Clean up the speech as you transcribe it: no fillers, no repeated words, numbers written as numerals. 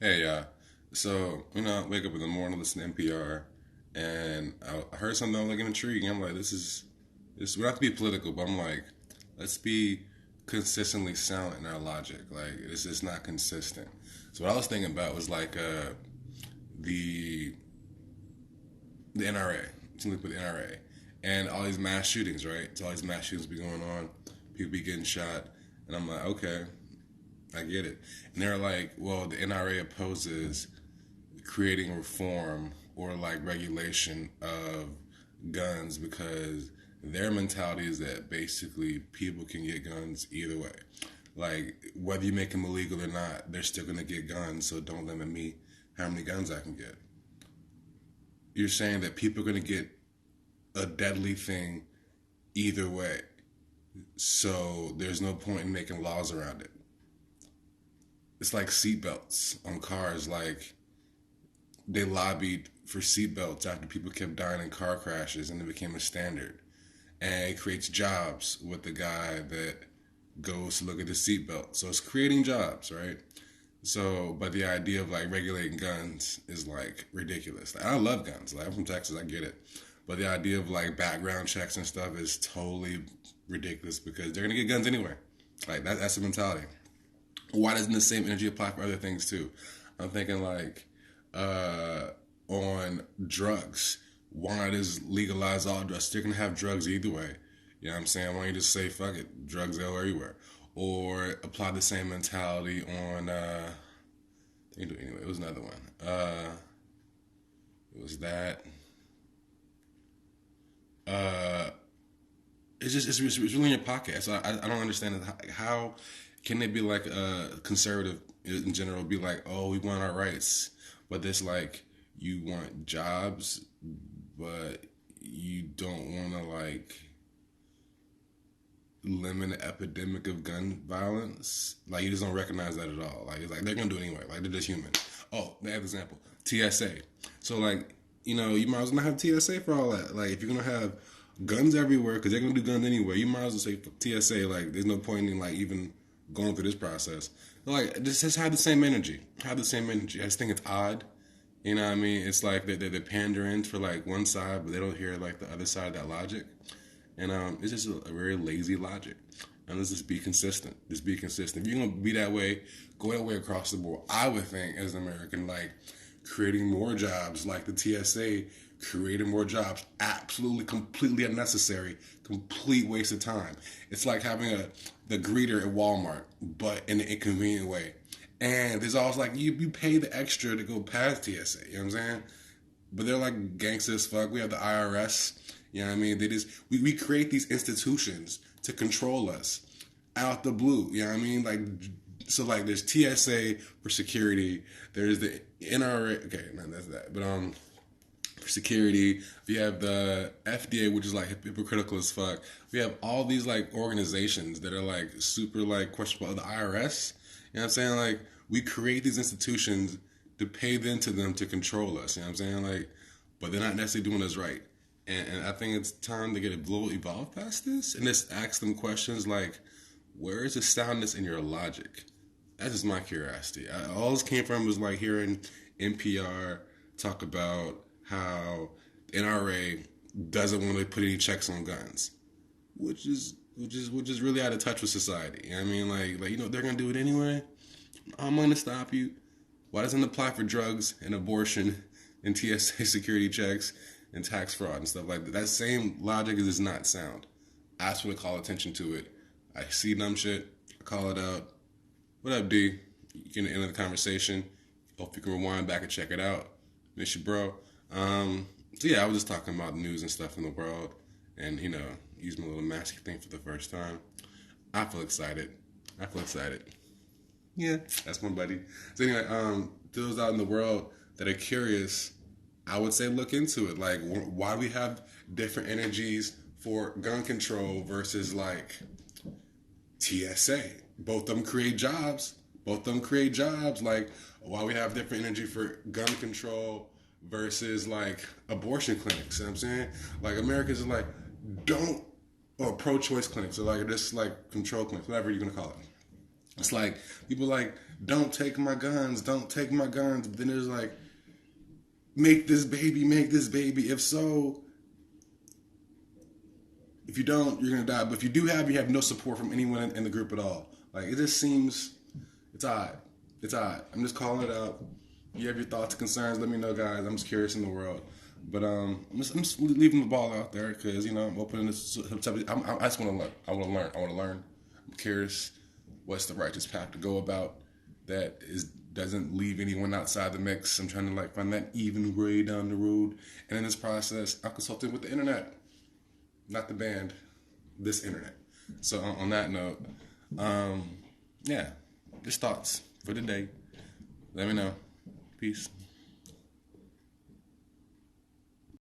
Hey, so I wake up in the morning, listen to NPR, and I heard something that was like intriguing. I'm like, this. We don't have to be political, but I'm like, let's be consistently sound in our logic. Like, it's just not consistent. So what I was thinking about was like the the NRA, something with the NRA, and all these mass shootings, right? So all these mass shootings be going on, people be getting shot, and I'm like, okay, I get it. And they're like, well, the NRA opposes creating reform or like regulation of guns because their mentality is that basically people can get guns either way. Like whether you make them illegal or not, they're still gonna get guns. So don't limit me how many guns I can get. You're saying that people are gonna get a deadly thing either way. So there's no point in making laws around it. It's like seatbelts on cars. Like they lobbied for seatbelts after people kept dying in car crashes and it became a standard. And it creates jobs with the guy that goes to look at the seatbelt. So it's creating jobs, right? So, but the idea of like regulating guns is like ridiculous. Like, I love guns. Like, I'm from Texas, I get it. But the idea of like background checks and stuff is totally ridiculous because they're gonna get guns anyway. Like that's the mentality. Why doesn't the same energy apply for other things too? I'm thinking like uh, on drugs. Why not just legalize all drugs? They're gonna have drugs either way. You know what I'm saying? Why don't you just say fuck it, drugs go everywhere, or apply the same mentality on? Anyway, it was another one. It was that. Uh, it's really in your pocket. So I don't understand how can it be like conservative in general be like, oh, we want our rights, but this like you want jobs, but you don't want to like limit the epidemic of gun violence. Like you just don't recognize that at all. Like it's like they're gonna do it anyway. Like they're just human. Oh, another example, TSA. So like you might as well not have TSA for all that. Like if you're gonna have guns everywhere because they're gonna do guns anyway, you might as well say TSA. Like there's no point in like even going through this process. Like just have the same energy. Have the same energy. I just think it's odd. You know what I mean? It's like they're pandering for like one side, but they don't hear like the other side of that logic. And it's just a very lazy logic. And let's just be consistent. Just be consistent. If you're gonna be that way, go that way across the board. I would think as an American, like creating more jobs, like the TSA, creating more jobs, absolutely completely unnecessary, complete waste of time. It's like having the greeter at Walmart, but in an inconvenient way. And there's always like you pay the extra to go past TSA. You know what I'm saying? But they're like gangsters as fuck. We have the IRS. You know what I mean? They just we create these institutions to control us out the blue. You know what I mean? Like so like there's TSA for security. There's the NRA. Okay, no, that's that. But for security, we have the FDA, which is like hypocritical as fuck. We have all these like organizations that are like super like questionable. The IRS. You know what I'm saying? Like we create these institutions to pay into them to control us. You know what I'm saying? Like, but they're not necessarily doing us right. And I think it's time to get a global evolve past this and just ask them questions like, where is the soundness in your logic? That's just my curiosity. All this came from was like hearing NPR talk about how NRA doesn't want to put any checks on guns, which is really out of touch with society. You know what I mean, they're gonna do it anyway. I'm gonna stop you. Why doesn't it apply for drugs and abortion and TSA security checks and tax fraud and stuff like that? That same logic is not sound. I just want to call attention to it. I see dumb shit. I call it out. What up, D? You can end the conversation. Hope you can rewind back and check it out. Miss you, bro. So yeah, I was just talking about news and stuff in the world, and use my little mask thing for the first time. I feel excited. I feel excited. Yeah, that's my buddy. So anyway, those out in the world that are curious, I would say look into it. Like, why we have different energies for gun control versus like TSA. Both of them create jobs. Both of them create jobs. Like, why we have different energy for gun control versus like abortion clinics. You know what I'm saying? Like, Americans are like, don't, or pro choice clinics, or like just like control clinics, whatever you're going to call it. It's like people like don't take my guns, don't take my guns. But then there's like, make this baby, make this baby. If so, if you don't, you're gonna die. But if you have no support from anyone in the group at all. Like, it just seems, it's odd. It's odd. I'm just calling it out. You have your thoughts and concerns, let me know, guys. I'm just curious in the world. But I'm just leaving the ball out there because, you know, I'm opening this. I just want to learn. I want to learn. I'm curious what's the righteous path to go about that doesn't leave anyone outside the mix. I'm trying to like find that even way down the road. And in this process, I'm consulting with the internet, not the band, this internet. So on that note, yeah, just thoughts for the day. Let me know. Peace.